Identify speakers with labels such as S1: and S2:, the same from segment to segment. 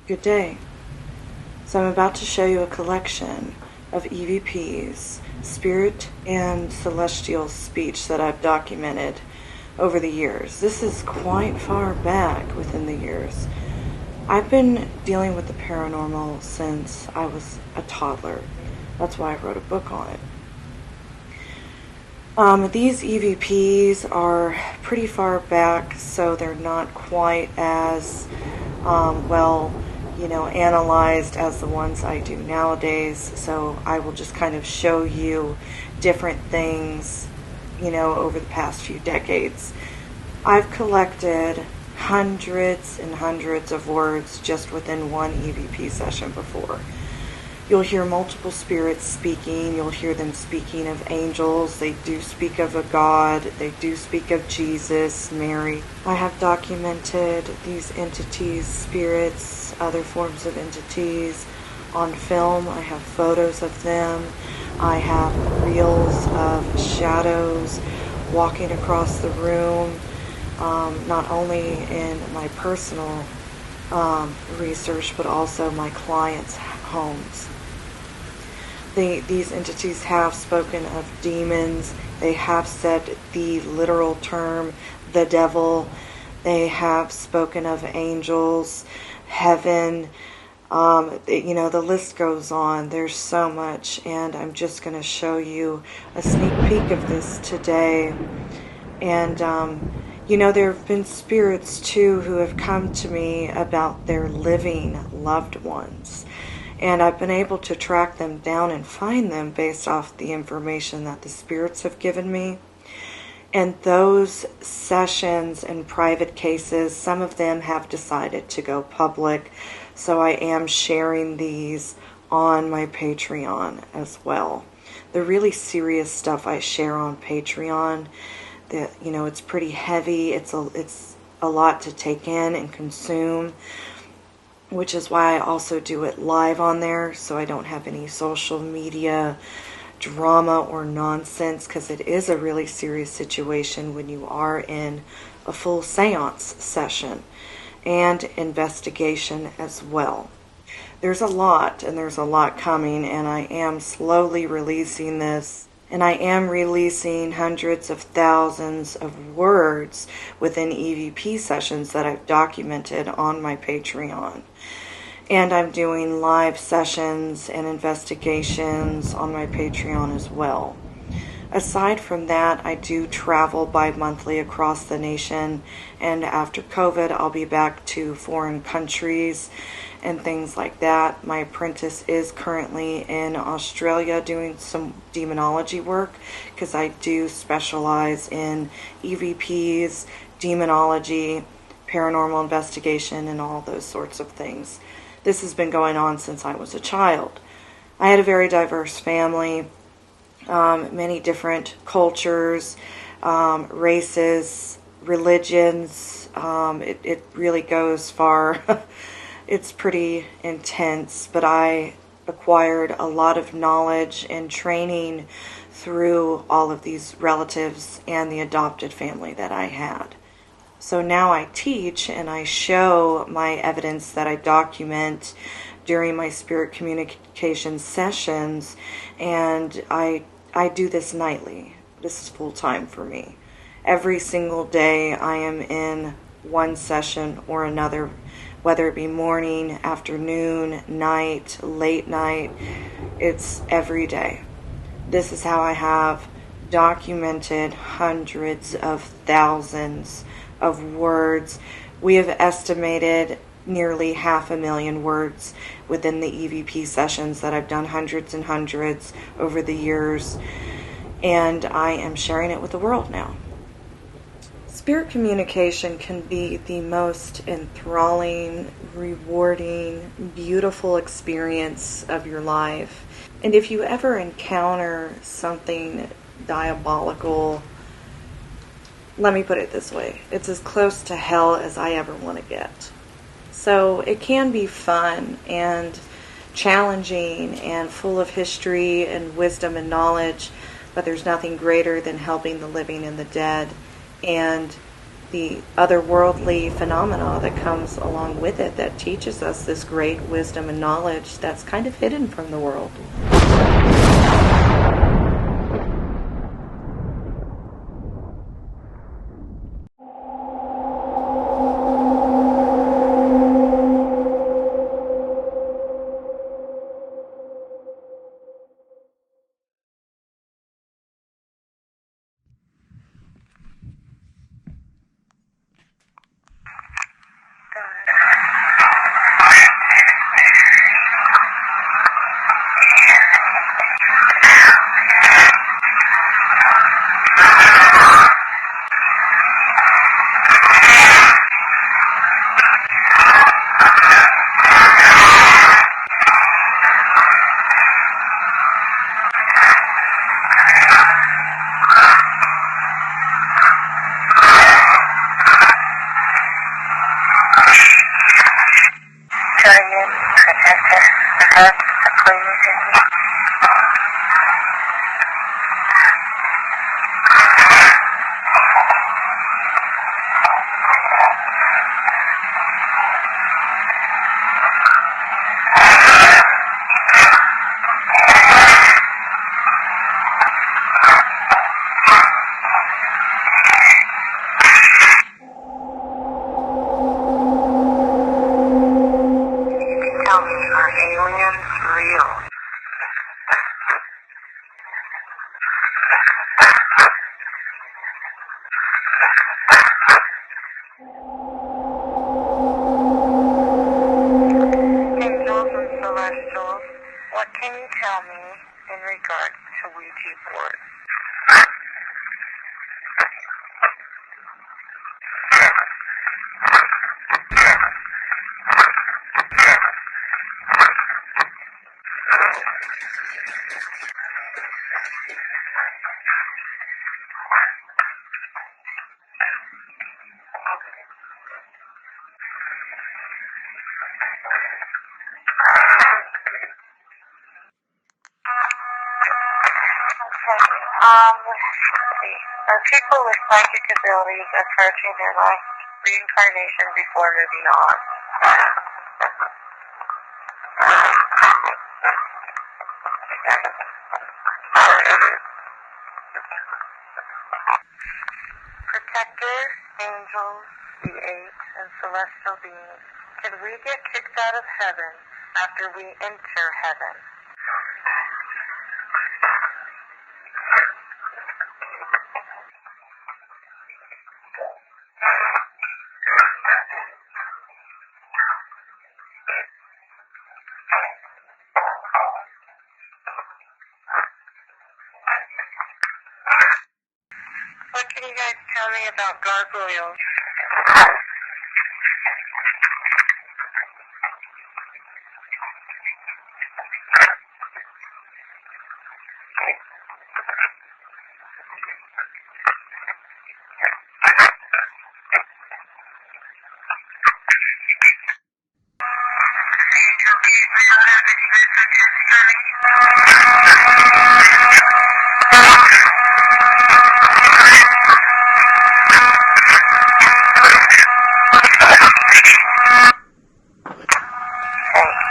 S1: Good day. So I'm about to show you a collection of EVPs, spirit and celestial speech that I've documented over the years. This is quite far back within the years. I've been dealing with the paranormal since I was a toddler. That's why I wrote a book on it. These EVPs are pretty far back, so they're not quite as analyzed as the ones I do nowadays. So I will just kind of show you different things, over the past few decades. I've collected hundreds and hundreds of words just within one EVP session before. You'll hear multiple spirits speaking. You'll hear them speaking of angels. They do speak of a God. They do speak of Jesus, Mary. I have documented these entities, spirits, other forms of entities on film. I have photos of them. I have reels of shadows walking across the room, not only in my personal research, but also my clients' homes. These entities have spoken of demons. They have said the literal term, the devil. They have spoken of angels, heaven. The list goes on. There's so much, and I'm just going to show you a sneak peek of this today. And, there have been spirits, too, who have come to me about their living loved ones. And I've been able to track them down and find them based off the information that the spirits have given me. And those sessions and private cases, some of them have decided to go public. So I am sharing these on my Patreon as well. The really serious stuff I share on Patreon, it's pretty heavy. It's a lot to take in and consume, which is why I also do it live on there, so I don't have any social media drama or nonsense, because it is a really serious situation when you are in a full seance session and investigation as well. There's a lot, and there's a lot coming, and I am slowly releasing this. And I am releasing hundreds of thousands of words within EVP sessions that I've documented on my Patreon. And I'm doing live sessions and investigations on my Patreon as well. Aside from that, I do travel bi-monthly across the nation, and after COVID, I'll be back to foreign countries and things like that. My apprentice is currently in Australia doing some demonology work, because I do specialize in EVPs, demonology, paranormal investigation, and all those sorts of things. This has been going on since I was a child. I had a very diverse family. Many different cultures, races, religions. It really goes far. It's pretty intense, but I acquired a lot of knowledge and training through all of these relatives and the adopted family that I had. So now I teach and I show my evidence that I document during my spirit communication sessions, and I do this nightly. This is full time for me. Every single day I am in one session or another, whether it be morning, afternoon, night, late night. It's every day. This is how I have documented hundreds of thousands of words. We have estimated nearly 500,000 words within the EVP sessions that I've done, hundreds and hundreds over the years, and I am sharing it with the world now. Spirit communication can be the most enthralling, rewarding, beautiful experience of your life. And if you ever encounter something diabolical, let me put it this way, it's as close to hell as I ever want to get. So it can be fun and challenging and full of history and wisdom and knowledge, but there's nothing greater than helping the living and the dead and the otherworldly phenomena that comes along with it that teaches us this great wisdom and knowledge that's kind of hidden from the world.
S2: What can you tell me in regards to Ouija boards? Let's see. Are people with psychic abilities approaching their last reincarnation before moving on? Protectors, angels, the eight, and celestial beings. Can we get kicked out of heaven after we enter heaven? What can you guys tell me about gargoyles?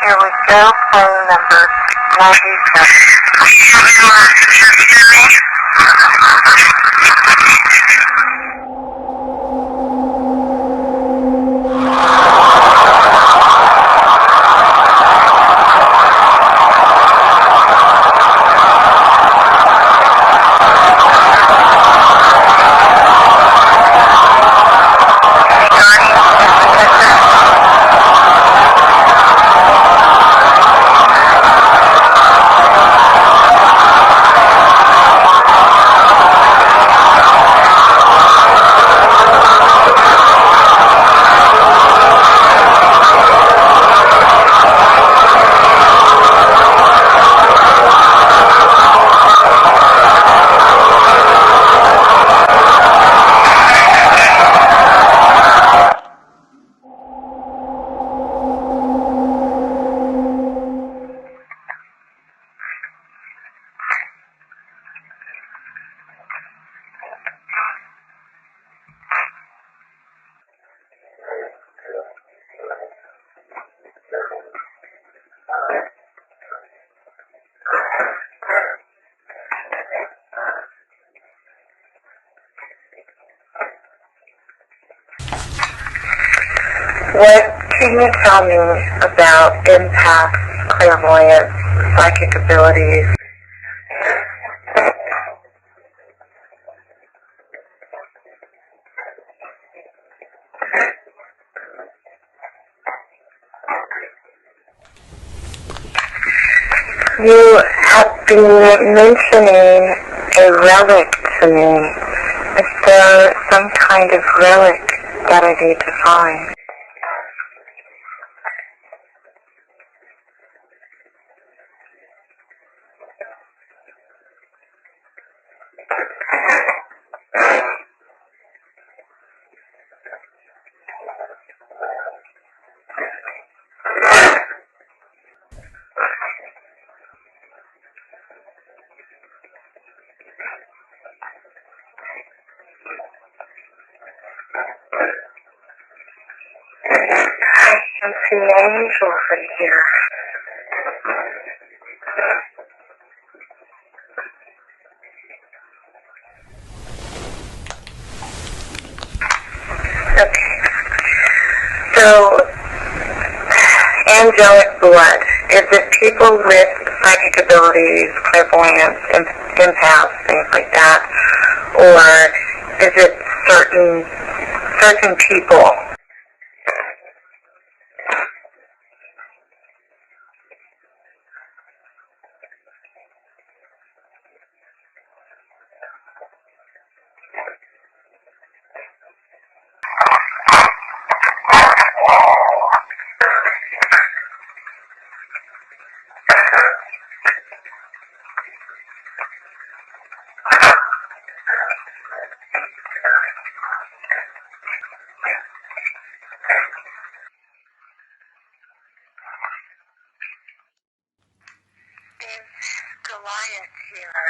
S2: Here we go, phone number 97. What can you tell me about empaths, clairvoyance, psychic abilities? You have been mentioning a relic to me. Is there some kind of relic that I need to find? I can see angels in here. Okay. So, angelic blood. Is it people with psychic abilities, clairvoyance, empaths, things like that? Or is it certain people? Is Goliath here?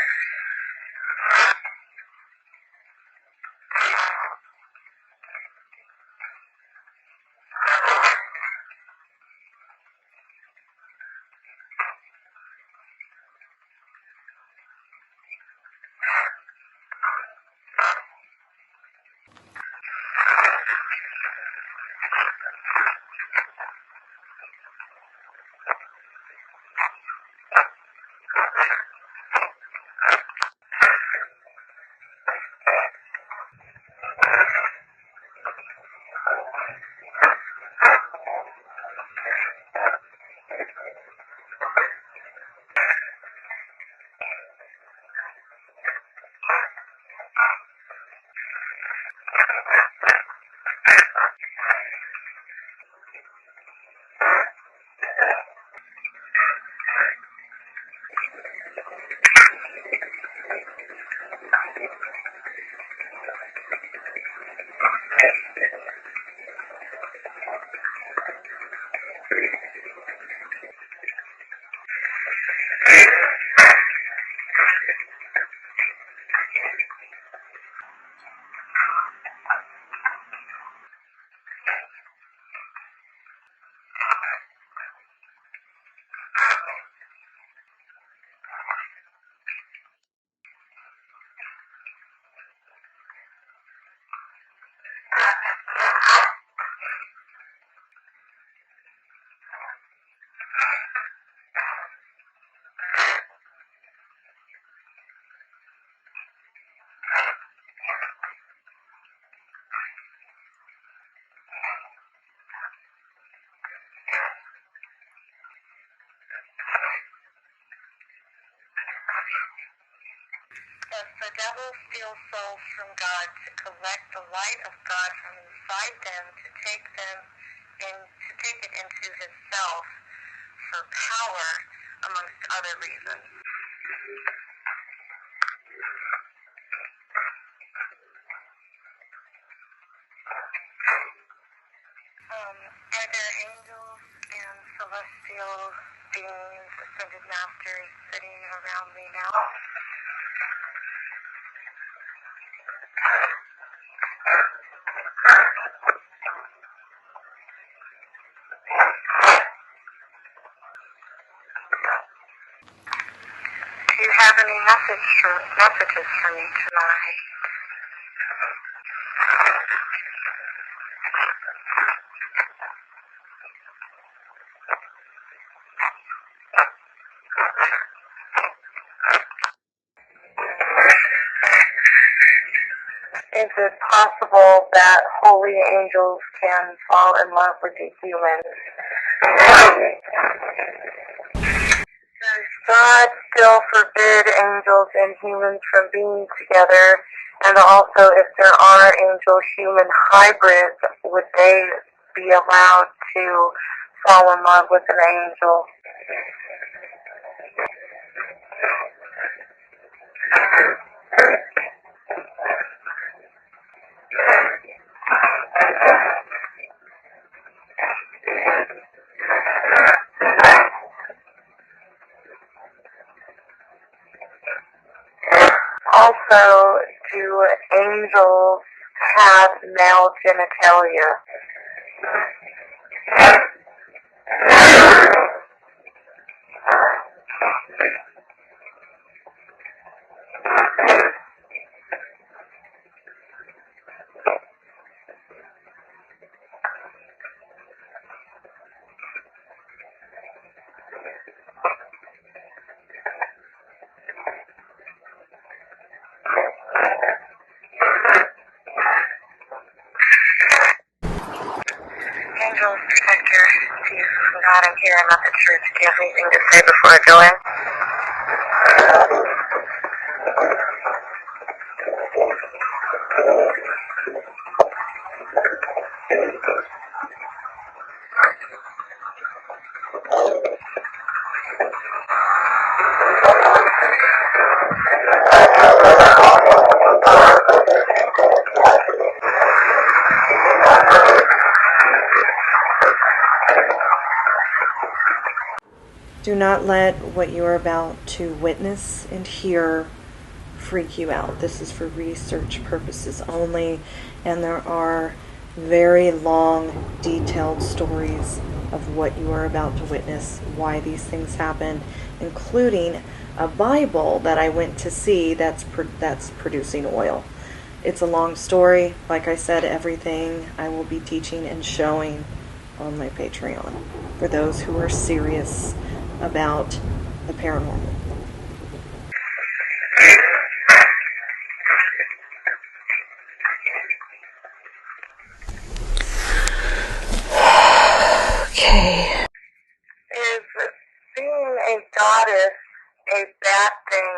S2: Does the devil steal souls from God to collect the light of God from inside them to take it into his self for power, amongst other reasons? Are there angels and celestial beings, ascended masters, sitting around me now? Do you have any messages for me tonight? is it possible that holy angels can fall in love with the humans? Does God still forbid angels and humans from being together? And also, if there are angel-human hybrids, would they be allowed to fall in love with an angel? Also, do angels have male genitalia? Angels, protector, Jesus from God, I'm here. I'm at the church. Do you have anything to say before I go in?
S1: Do not let what you are about to witness and hear freak you out. This is for research purposes only, and there are very long, detailed stories of what you are about to witness, why these things happen, including a Bible that I went to see that's producing oil. It's a long story. Like I said, everything I will be teaching and showing on my Patreon for those who are serious about the paranormal. Okay.
S2: Is being a goddess a bad thing,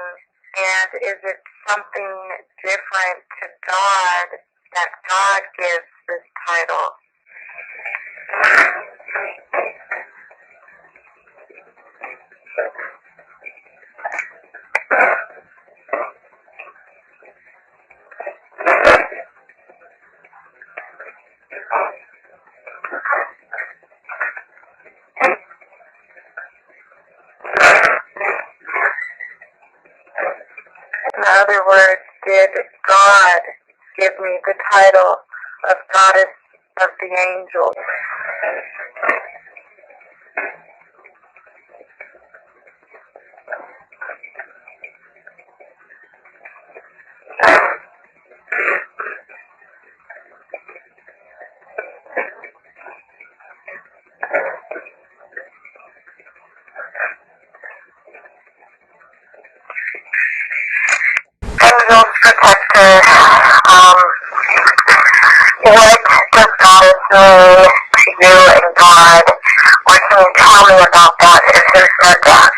S2: and is it something different to God that God gives this title? In other words, did God give me the title of Goddess of the Angels? Angels protector, what does Goddess mean to you and God? What can you tell me about that and who said that?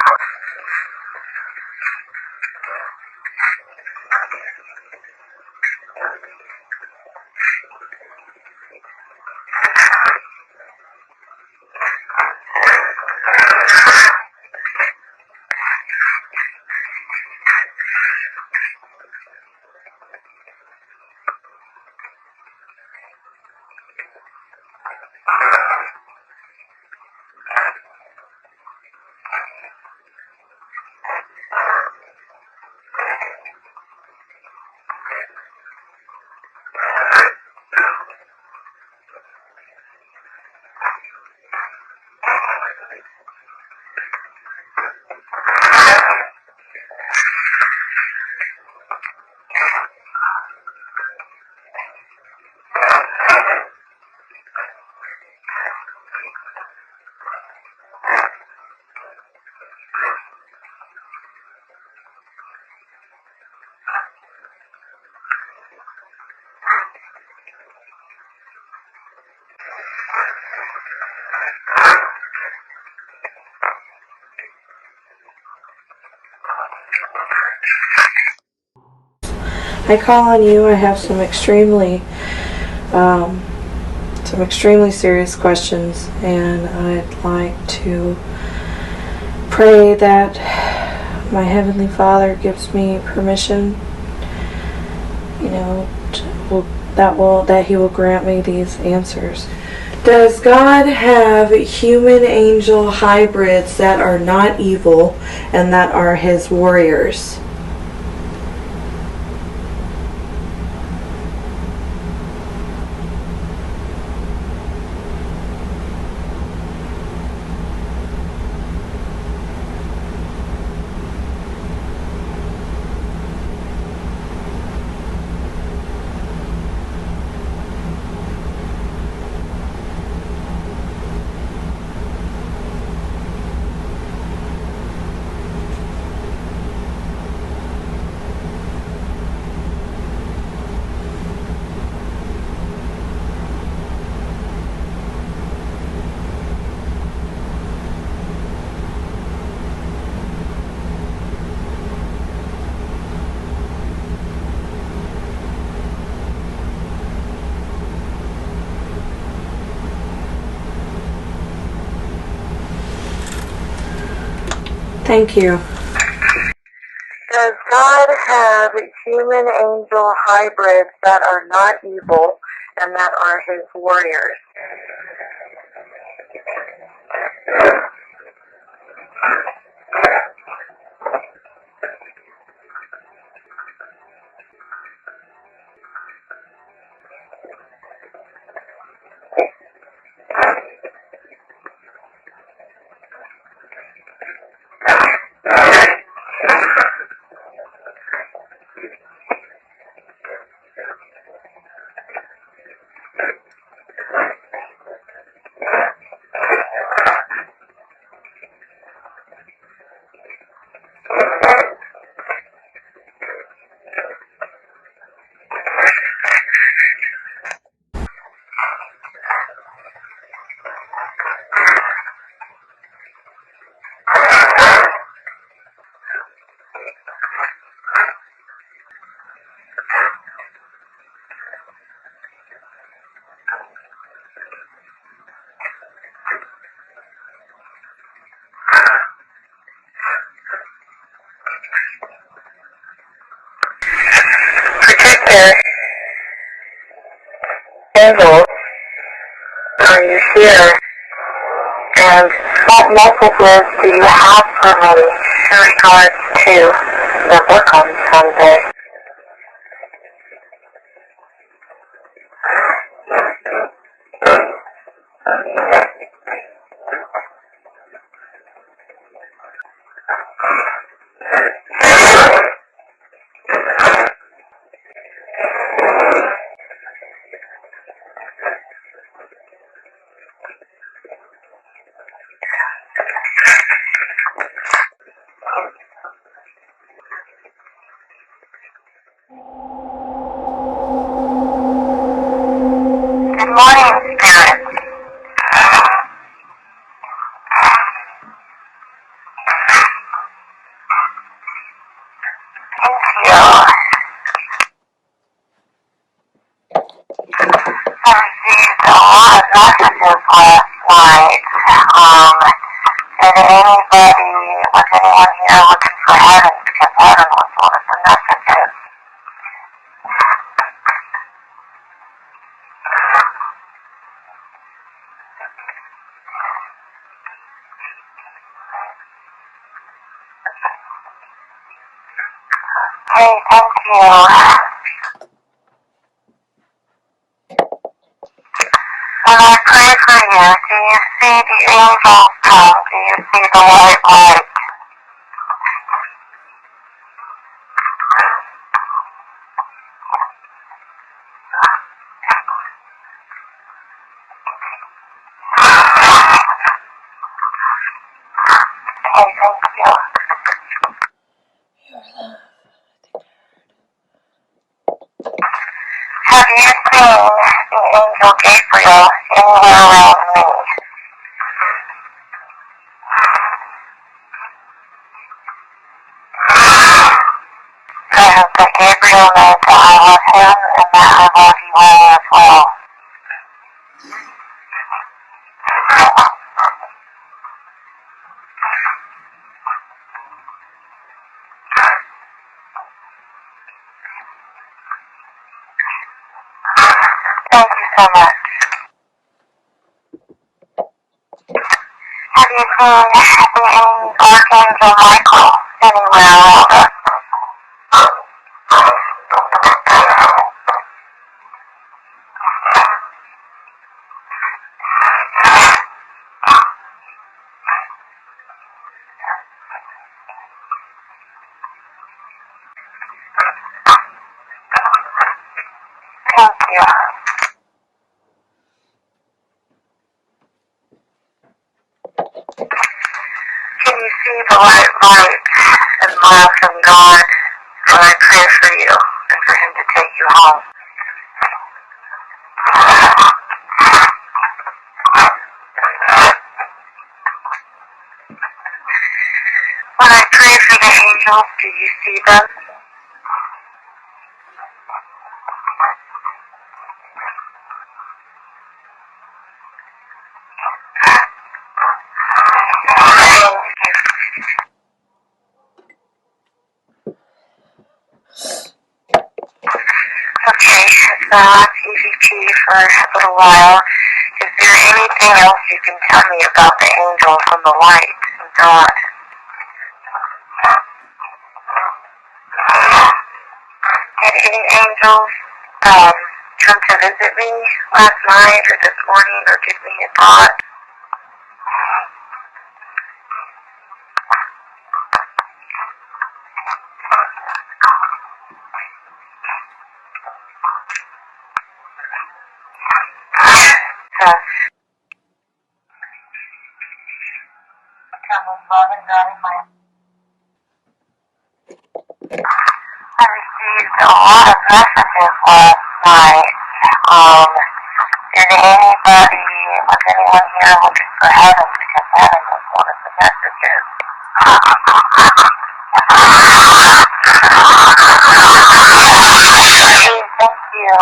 S1: I call on you. I have some extremely serious questions, and I'd like to pray that my Heavenly Father gives me permission, that He will grant me these answers. Does God have human angel hybrids that are not evil and that are His warriors? Thank you. Does God have human angel hybrids that are not evil and that are His warriors? Protector, angels, are you here? And what messages do you have for me in regards to the book on Sunday? Good morning, Spirit. Thank you. I received a lot of messages last night. Did was anyone here looking for heaven? Because heaven was one of the messages. Hey, thank you. When I pray for you, do you see the angels come? Do you see the white light? Okay, thank you. Have you seen the angel Gabriel anywhere around me? I hope that Gabriel knows that
S2: so much. Have you seen the Archangel Michael anywhere around us? Thank you. Can you see the white light and love from God when I pray for you and for Him to take you home? When I pray for the angels, do you see them? Okay, so that's EVP for a little while. Is there anything else you can tell me about the angels and the light and God? Did any angels come to visit me last night or this morning or give me a thought? I received a lot of messages last night. Was anyone here looking for heaven? Because heaven was one of the messages. Thank you.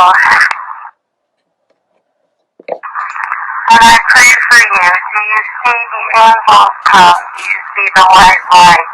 S2: When I pray for you, do you see the angels come? Do you see the white light?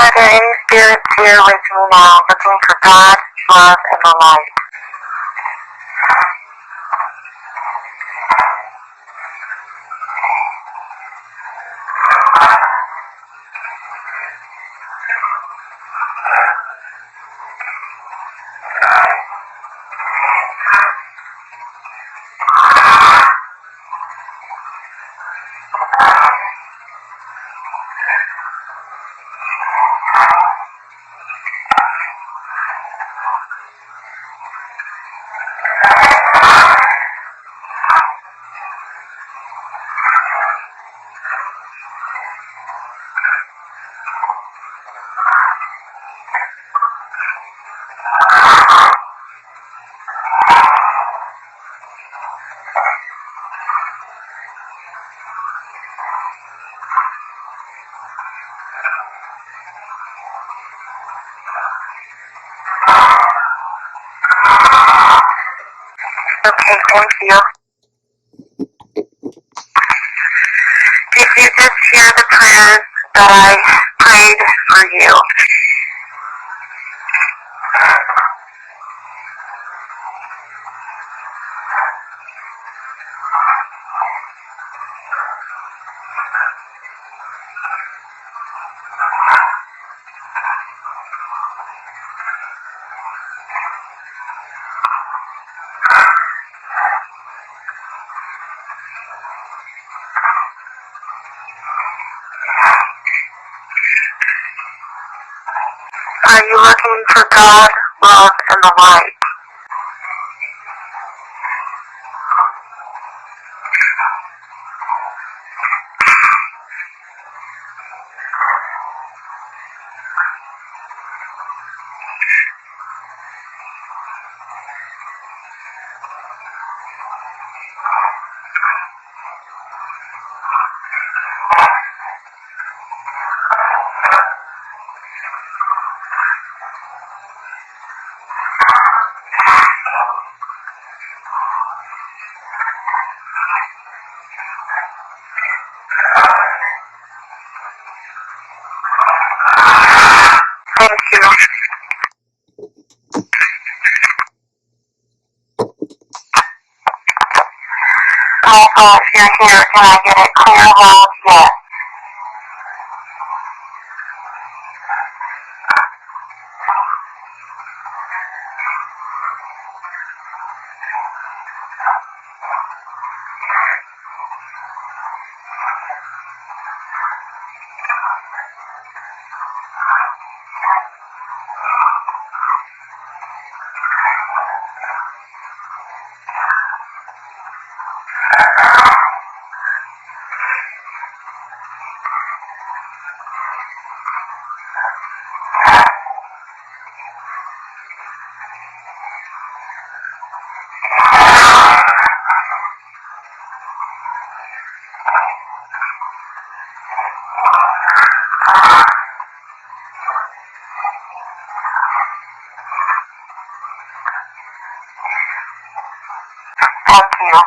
S2: Are there any spirits here with me now looking for God, love, and the light? Okay, thank you. Did you just hear the prayers that I prayed for you? Are you looking for God, love, and the light? Michael, if you're here, can I get a clear hold? Yes. Thank you.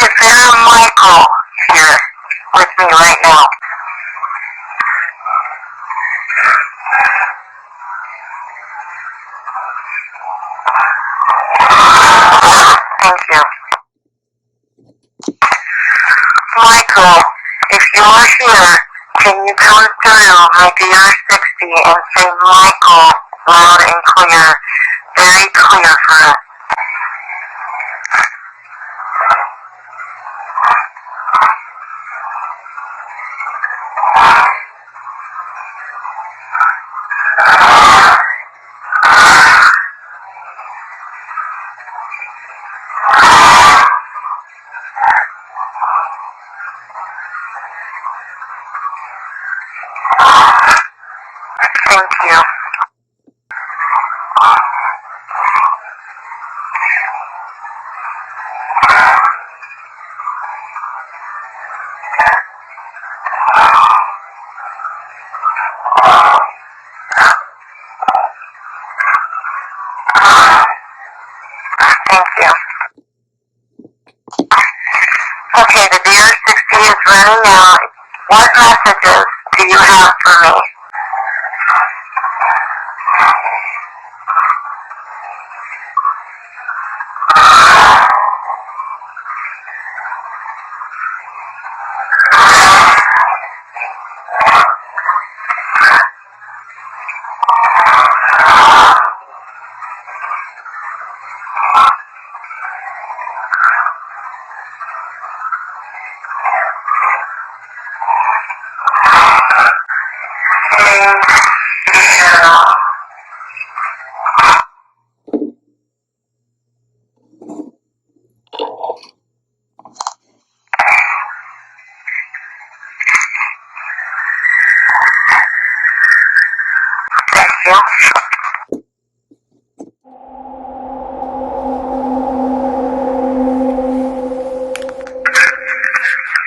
S2: Is there a Michael here with me right now? Thank you. Michael, if you're here, can you come through my DR60 and say Michael loud and clear, very clear for us? Thank you. Thank you. Okay, the DR60 is running out. What messages do you have for me?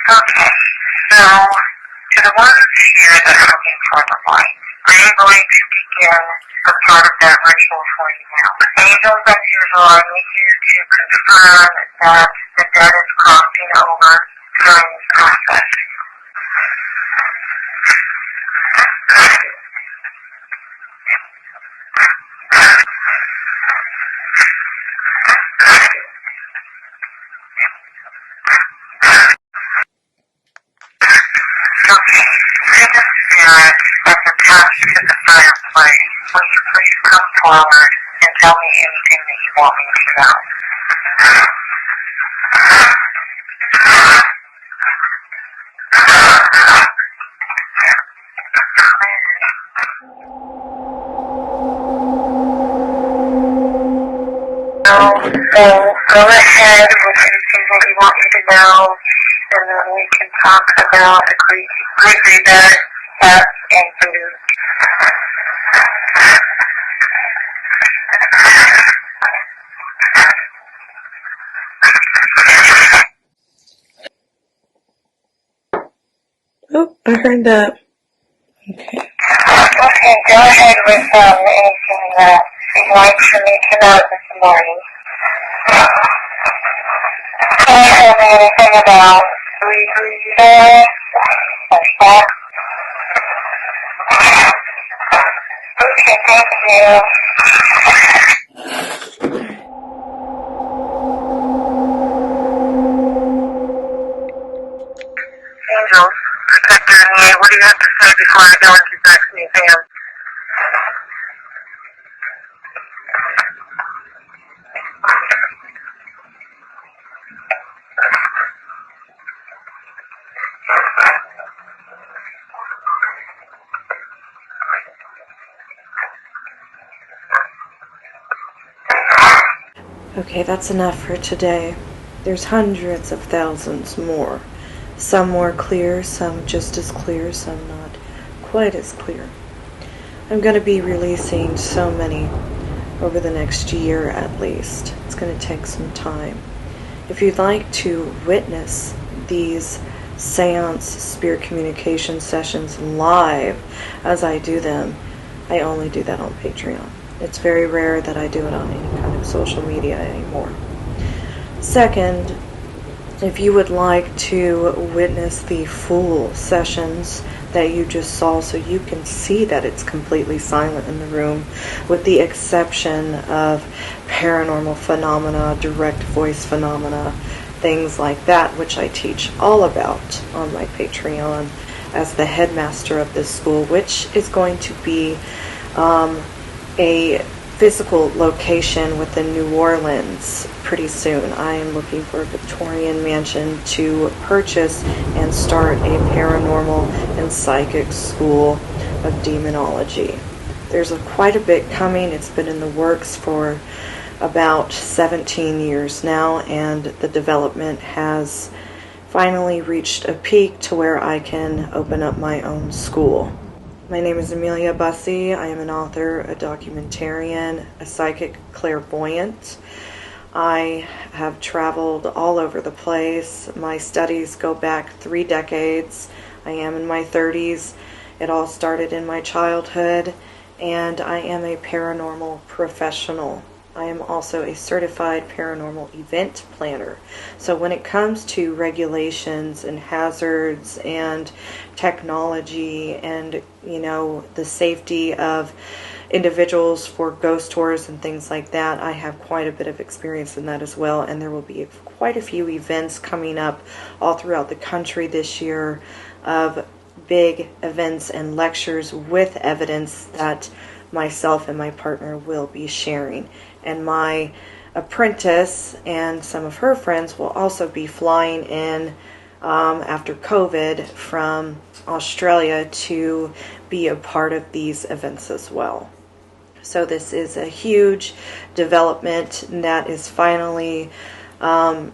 S2: Okay, so to the ones here that are looking for the light, I'm going to begin the part of that ritual for you now. Angels, as usual, I need you to confirm that the dead is crossing over during this process. please come forward and tell me anything that you want me to know. So go ahead with anything that you want me to know, and then we can talk about agree that steps and food.
S1: Oh, I heard that. Okay.
S2: Okay, go ahead with anything that you'd like for me to know this morning. Can you tell me anything about breathing or sex? Okay, thank you. Angels, protector and me, what do you have to say before I go into Zach's museum?
S1: Okay, that's enough for today. There's hundreds of thousands more. Some more clear, some just as clear, some not quite as clear. I'm going to be releasing so many over the next year at least. It's going to take some time. If you'd like to witness these seance spirit communication sessions live as I do them, I only do that on Patreon. It's very rare that I do it on any kind of social media anymore. Second, if you would like to witness the full sessions that you just saw so you can see that it's completely silent in the room, with the exception of paranormal phenomena, direct voice phenomena, things like that, which I teach all about on my Patreon as the headmaster of this school, which is going to be a physical location within New Orleans pretty soon. I am looking for a Victorian mansion to purchase and start a paranormal and psychic school of demonology. There's quite a bit coming. It's been in the works for about 17 years now, and the development has finally reached a peak to where I can open up my own school. My name is Amelia Bussey. I am an author, a documentarian, a psychic clairvoyant. I have traveled all over the place. My studies go back 3 decades. I am in my 30s. It all started in my childhood, and I am a paranormal professional. I am also a certified paranormal event planner. So when it comes to regulations and hazards and technology and, the safety of individuals for ghost tours and things like that, I have quite a bit of experience in that as well. And there will be quite a few events coming up all throughout the country this year of big events and lectures with evidence that myself and my partner will be sharing. And my apprentice and some of her friends will also be flying in after COVID from Australia to be a part of these events as well. So this is a huge development that is finally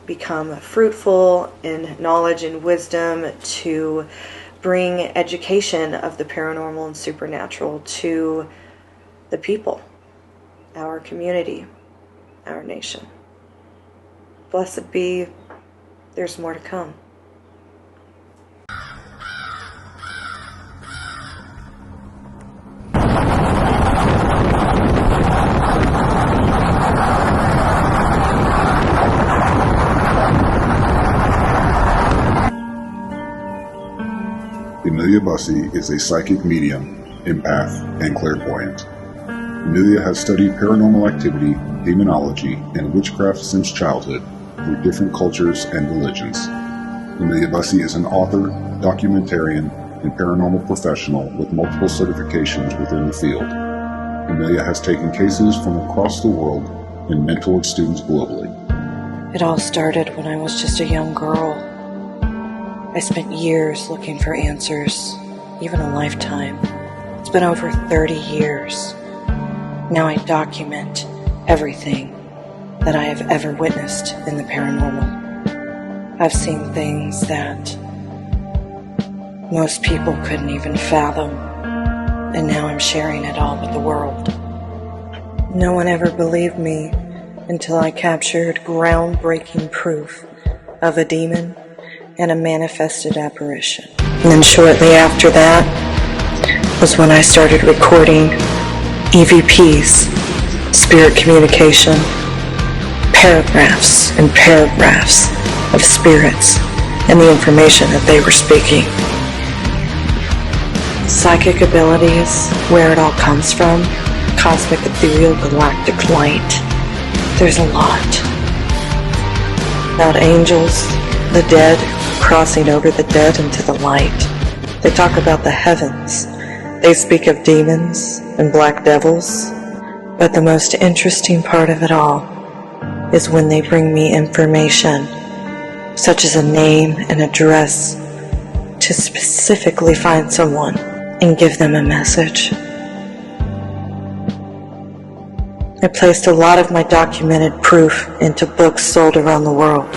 S1: become fruitful in knowledge and wisdom to bring education of the paranormal and supernatural to the people, our community, our nation. Blessed be, there's more to come.
S3: Amelia Bussey is a psychic medium, empath, and clairvoyant. Amelia has studied paranormal activity, demonology, and witchcraft since childhood through different cultures and religions. Amelia Bussey is an author, documentarian, and paranormal professional with multiple certifications within the field. Amelia has taken cases from across the world and mentored students globally.
S1: It all started when I was just a young girl. I spent years looking for answers, even a lifetime. It's been over 30 years. Now I document everything that I have ever witnessed in the paranormal. I've seen things that most people couldn't even fathom, and now I'm sharing it all with the world. No one ever believed me until I captured groundbreaking proof of a demon and a manifested apparition. And then shortly after that was when I started recording EVPs, spirit communication, paragraphs and paragraphs of spirits and the information that they were speaking. Psychic abilities, where it all comes from, cosmic, ethereal, galactic light. There's a lot. About angels, the dead, crossing over the dead into the light. They talk about the heavens. They speak of demons and black devils. But the most interesting part of it all is when they bring me information, such as a name and address, to specifically find someone and give them a message. I placed a lot of my documented proof into books sold around the world.